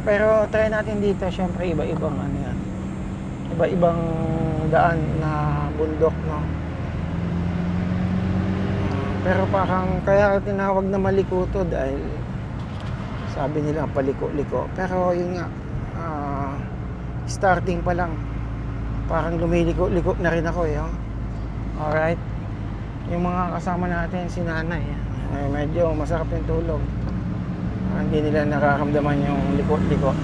Pero try natin dito, syempre iba-ibang ano yan. Iba-ibang daan na bundok, no? Pero parang kaya tinawag na maliko to dahil sabi nila paliko-liko. Pero yun nga, starting pa lang. Parang lumiliko-liko na rin ako eh. Oh. Alright. Yung mga kasama natin, si nanay, medyo masarap yung tulog. Hindi nila nakaramdaman yung liko-liko.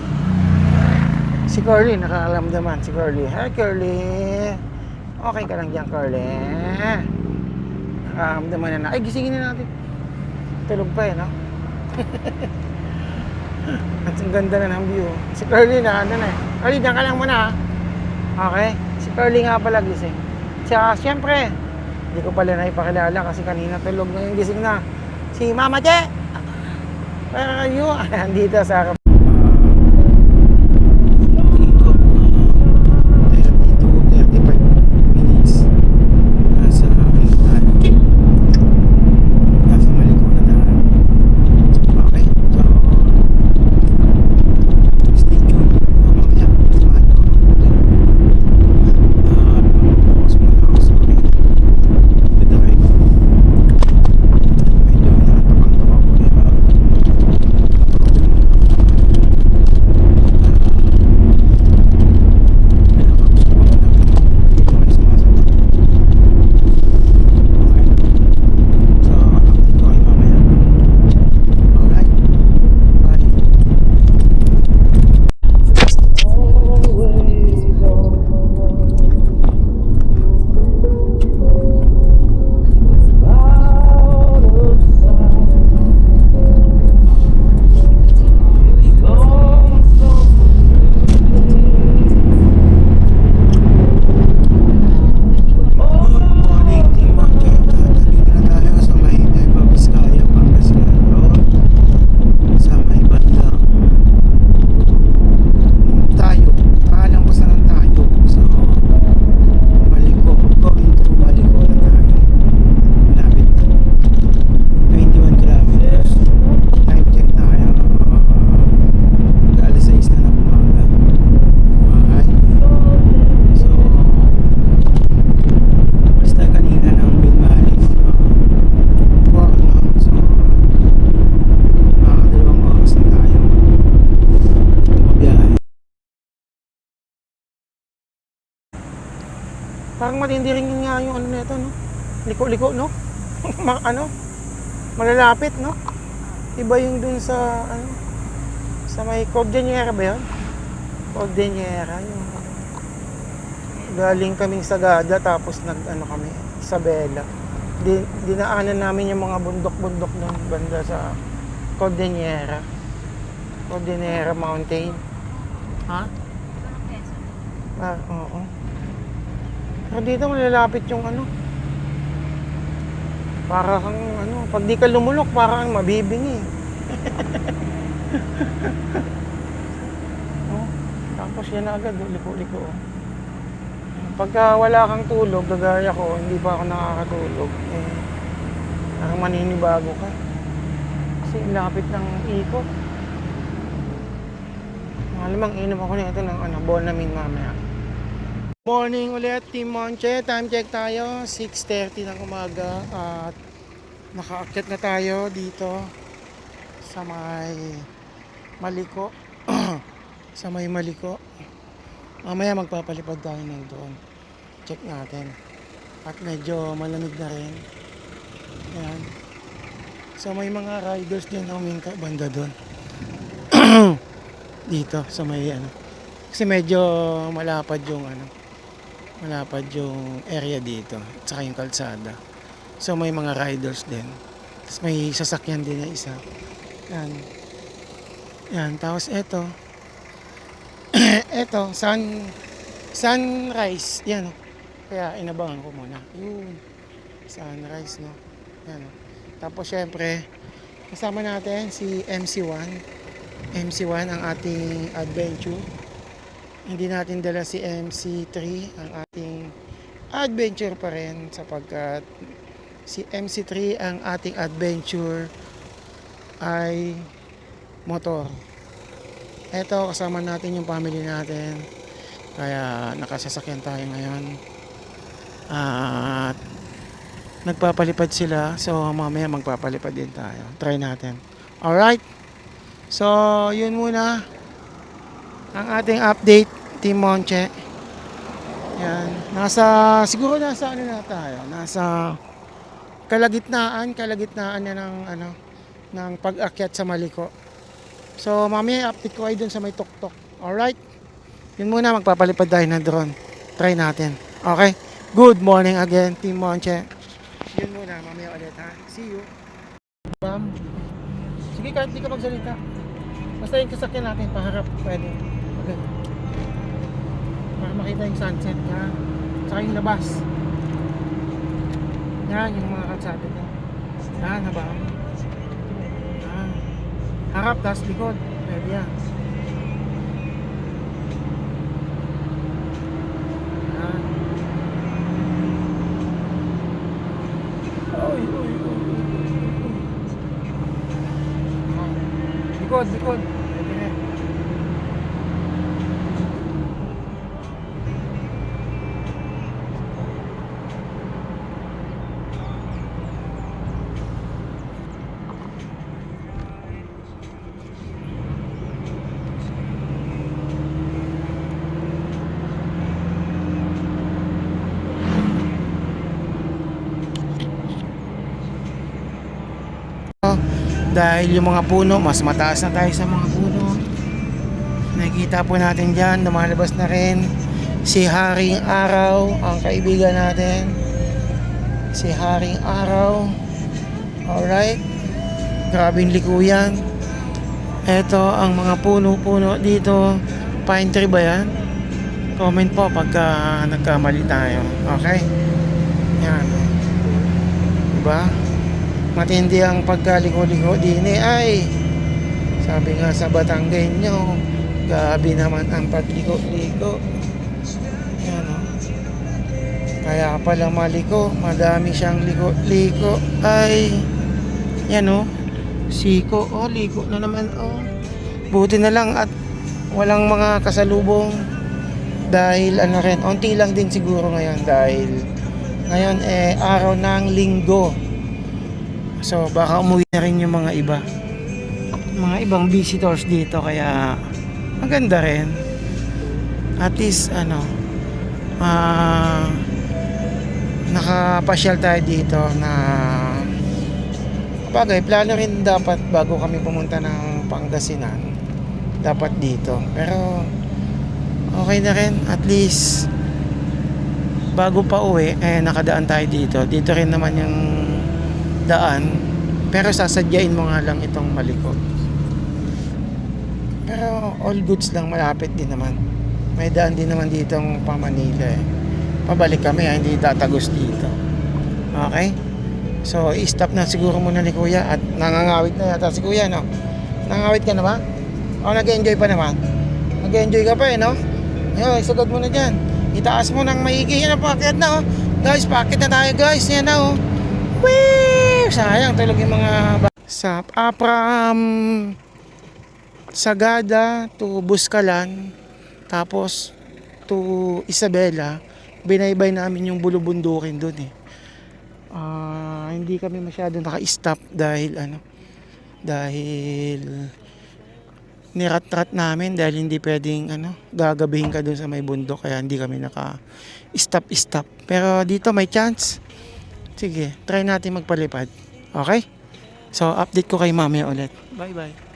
Si Curly nakaramdaman. Si Curly, hi Curly, okay ka lang dyan Curly? Nakaramdaman na. Ay, gisingin na natin. Tulog pa eh, no? At ang ganda na ng view. Si Curly na ano na eh. Curly, dyan ka lang muna ha. Okay? Si Curly nga pala gising. Tsaka syempre, hindi ko pala naipakilala kasi kanina tulog na yung gising na. Si Mama Che! Where are you? Andito sa harap. Parang matindi rin nga yung ano nito, no? Liko-liko, no? Malalapit, no? Iba yung dun sa, sa may Cordillera ba yun? Cordillera, yung galing kaming Sagada, tapos kami, Isabela. Dinaanan namin yung mga bundok-bundok ng banda sa Cordillera. Cordillera Mountain. Ha? Oo. Pero dito malalapit yung para kang pag di ka lumulok parang mabibingi. Tapos yan na agad, liko-liko. Pagka wala kang tulog, gagaya ko, hindi pa ako nakakatulog, parang maninibago ka. Kasi lapit ng ikot. Malamang inom ako nito ng Bonamine mamaya. Morning ulit, Team Monche. Time check tayo, 6:30 ng umaga. At nakaakyat na tayo dito sa may Maliko. Sa may Maliko. Mamaya magpapalipad tayo ng doon. Check natin. At medyo malamig na rin. Ayan. So may mga riders din na umingka banda doon. Dito sa may kasi medyo malapad yung area dito at saka yung kalsada. So may mga riders din. Tapos may sasakyan din na isa. Yan. Tapos eto sunrise. Yan. Kaya inabangan ko muna. Yun. Sunrise, no. Yan. Tapos syempre kasama natin si MC1 ang ating adventure. Hindi natin dala si MC3 ang ating adventure pa rin sapagkat si MC3 ang ating adventure ay motor. Eto, kasama natin yung family natin. Kaya nakasasakyan tayo ngayon. At nagpapalipad sila. So mamaya magpapalipad din tayo. Try natin. Alright. So yun muna ang ating update, Team Monche. Yan. Siguro nasa ano na tayo. Nasa kalagitnaan na ng pag-akyat sa Maliko. So mamaya update ko kayo dun sa may tuktok. Alright. Yun muna, magpapalipad tayo ng drone. Try natin. Okay? Good morning again, Team Monche. Yun muna, mamaya ulit ha. See you. Bam. Sige, kahit di ka magsalita. Basta yung sasakyan natin, paharap. Pwede. Okay. Para makita yung sunset ha. Tsaka yung labas. Yan, yung mga kalsado ko. Yan, habang. Yan. Harap, tas likod. Pwede yan. Likod. Pwede na. Dahil yung mga puno, mas mataas na tayo sa mga puno. Nakikita po natin dyan, lumalabas na rin si Haring Araw, ang kaibigan natin. Si Haring Araw. Alright. Grabing likuyan. Ito ang mga puno-puno dito. Pine tree ba yan? Comment po pagka nagkamali tayo. Okay? Yan. Diba? Matindi ang pagkaliko-liko din ay sabi nga sa Batanggenyo, gabi naman ang pagliko-liko. Yan o. Kaya pala maliko, madami siyang liko-liko ay yan o. Siko o, liko na naman o. Buti na lang at walang mga kasalubong dahil ano rin, onti lang din siguro ngayon dahil ngayon araw ng linggo. So baka umuwi na rin yung mga ibang visitors dito kaya maganda rin. At least nakapasyal tayo dito na bagay, plano rin dapat bago kami pumunta ng Pangasinan dapat dito. Pero okay na rin, at least bago pa uwi nakadaan tayo dito. Dito rin naman yung daan, pero sasadyain mo nga lang itong Maliko. Pero all goods lang, malapit din naman. May daan din naman ditong pa Manila Pabalik kami hindi tatagos dito. Okay? So i-stop na siguro muna ni Kuya at nangangawit na yata si Kuya, no? Nangangawit ka na ba? O nag-enjoy pa naman? Nag-enjoy ka pa no? Ayun, isagad mo na dyan. Itaas mo ng maigi. Yan ang packet na Guys, packet na tayo guys. Yan na Wee! Sayang tulog yung mga sa from Sagada to Buscalan tapos to Isabela. Binaybay namin yung bulubundukin doon hindi kami masyado naka-stop dahil dahil nirat-rat namin dahil hindi pwedeng gagabihin ka doon sa may bundok kaya hindi kami naka-stop. Pero dito may chance. Sige, try natin magpalipad. Okay? So, update ko kay mamaya ulit. Bye-bye.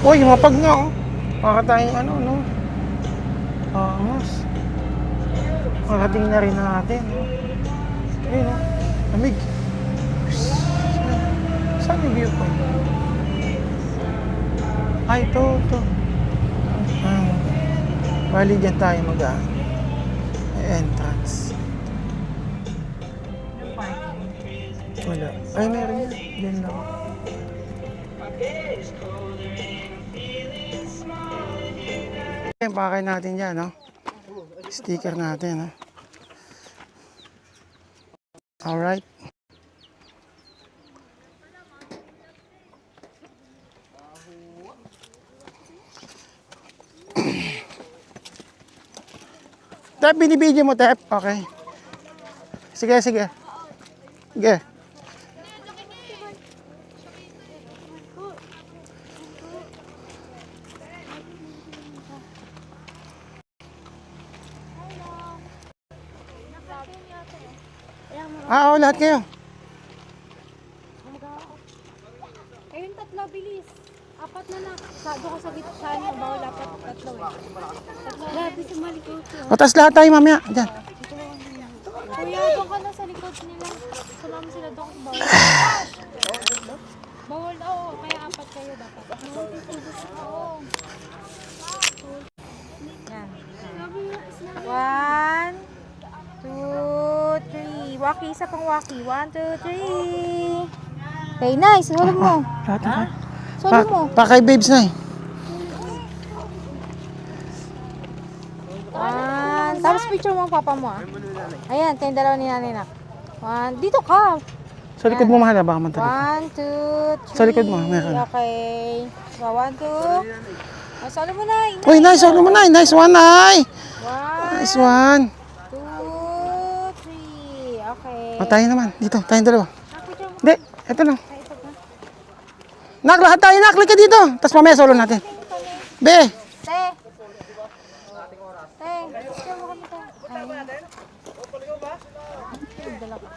Uy, mapag nga para tayong mas marating na rin natin ayun lamig. Saan yung viewpoint? Ay, ito Bali dyan tayo entrance. Wala. Ay, meron yan. Diyan lang. Pakay natin dyan, no? Sticker natin, no? Alright. Tep, binibidyo mo, Tep. Okay. Sige, sige. Sige. Oo, lahat kayo. Kayong tatlo, bilis. Apat na na. Doon ka sa gitna, bawal apat, tatlo. Tatlo, grabe sumali ko. O, tas lahat tayo mamaya. Diyan. Kuya, doon ka na sa likod nila. Sumama sila doon sa bawal. Bawal, oo. Kaya apat kayo dapat. Oo. Yan. 1, 2, 3. Waki, isa pang waki. 1, 2, 3. Okay, nice. Solo mo. Lahat na. Solo mo. Pakay babes na eh. Tapos picture mo ang papa mo ah. Ayan, kayong dalawa ni nanay na. Dito ka. Sa likod mo mahal, baka man 1, 2, 3. Sa likod mo, meron. Okay. 1, 2. Solo mo na. Uy, nice. Solo mo na. Nice one, Nay. 1, Nice one. 2, 3. Okay. O, tayo naman. Dito, tayong dalawa. Picture mo. Hindi, eto lang. Ay, ito ba? Nak, lahat tayo, nak. Lika dito. Tapos mamaya solo natin. Be. Te. Te. Picture mo kami te. Dala ko.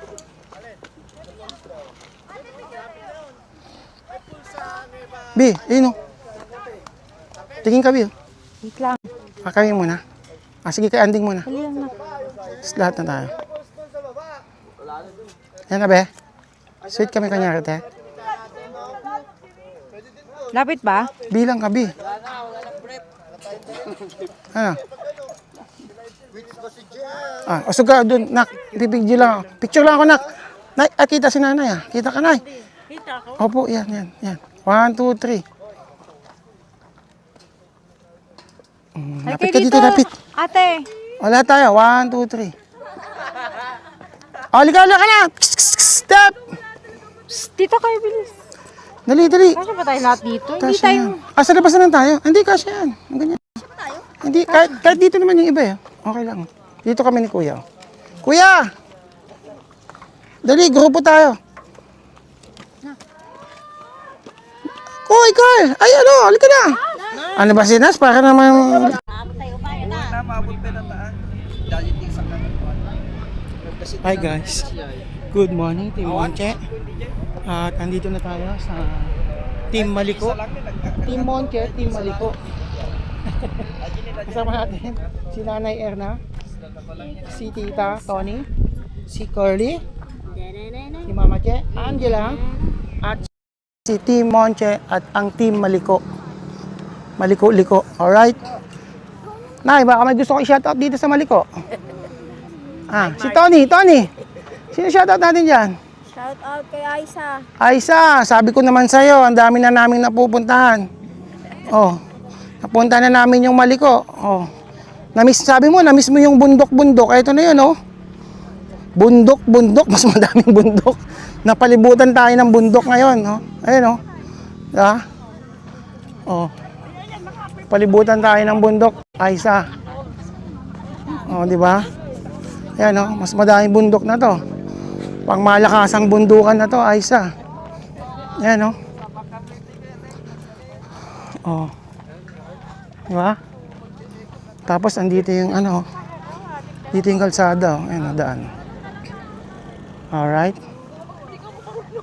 Be, ayun o. Tingin ka, Be. Wait lang. Kami muna. Sige, kay Anding muna. Dali lang na. Tapos lahat na tayo. Yan na, Be. Sweet kami kanyari, te. Lapit ba? Bilang ka, Be. Ano? Usog ka dun, nak. Bibigyo lang ako. Picture lang ako, nak. Nay, kita si nanay, ah. Kita ka, nay. Kita ako? Opo, yan. 1, 2, 3. Lapit ka dito, lapit. Ate. O, lahat tayo. 1, 2, 3. O, liga ka na. Step. Dito kayo, bilis. Dali, dali. Kasya ba tayo lahat dito? Hindi Kasya tayo. yan. Sa labas na lang tayo. Hindi, kasya yan. Ganyan. Hindi, kahit dito naman yung iba eh. Okay lang. Dito kami ni Kuya. Kuya! Dali, grupo tayo. Uy, Carl! Ay, ano? Halika na! Ano ba sinas? Para naman... Hi guys. Good morning, Team Monche. At andito na tayo sa Team Maliko. Team Monche, Team Maliko. Kasama natin si Nanay Erna, si Tita Tony, si Curly, si Mama Che, Angela, at si Team Monche at ang Team Maliko. Maliko-liko. Alright? Nay, baka may gusto ko i-shoutout dito sa Maliko. Si Tony. Sino shoutout natin dyan? Shout out kay Aisa. Aisa, sabi ko naman sa'yo, ang dami na naming napupuntahan. Oh, napunta na namin yung Maliko. Oh, sabi mo, namiss mo yung bundok-bundok. Ito na yun, oh. Bundok, mas madaming bundok. Napalibutan tayo ng bundok ngayon, oh. Ayun, oh. Diba? Oh. Palibutan tayo ng bundok, Aisa. Oh, di ba? Ayan, oh, mas madaming bundok na to. Pangmalakasang bundukan na to, Aisa. Ayan, oh. Oh. Di ba? Tapos andito yung ano, dito yung kalsada, oh. Ayan, oh, daan. Alright.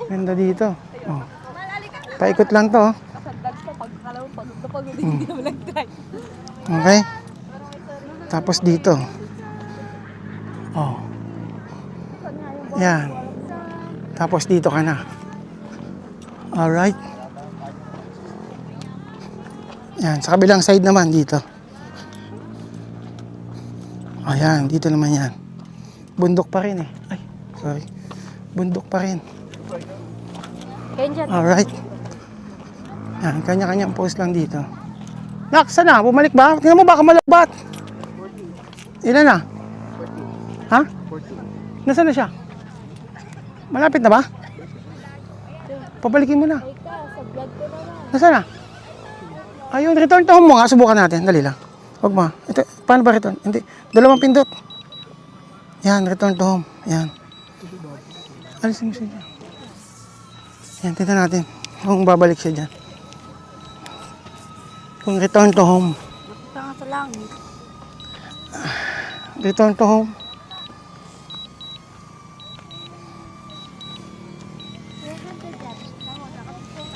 Ganda dito. Oh. Paikot lang to, oh. Okay. Tapos dito. Oh. Yan. Tapos dito ka na. Alright. Yan. Sa kabilang side naman dito. Ayan, dito naman yan. Bundok pa rin eh. Ay, sorry. Bundok pa rin. Kayo dyan. Alright. Yan, kanya-kanyang post lang dito. Nak, saan na? Bumalik ba? Tingnan mo baka malabat. Ilan na? Ha? Nasaan na siya? Malapit na ba? Pabalikin mo na. Ay ka, sa vlog ko naman. Nasaan na? Ayun, return to home mo nga. Subukan natin. Dali lang. Huwag mo. Ito, paano ba return? Hindi. Dalawang pindot. Yan, return to home. Yan. Alisin mo siya dyan. Yan, tignan natin. Kung babalik siya dyan. Kung return to home. Nakita nga sa langit. Return to home.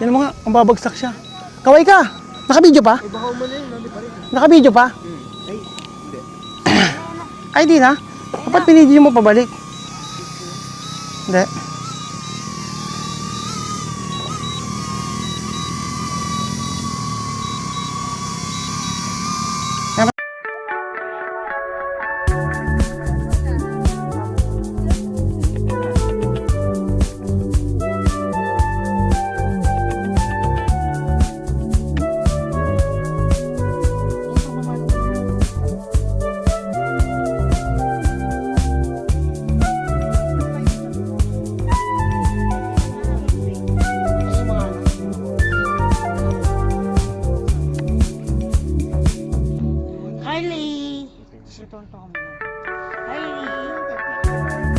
Yan mo nga, ang babagsak siya. Kaway ka! Naka-video pa? Naka-video pa? Ay, di na. Dapat pinidyo mo pabalik. Hindi. Kylie! Return to home. Kylie!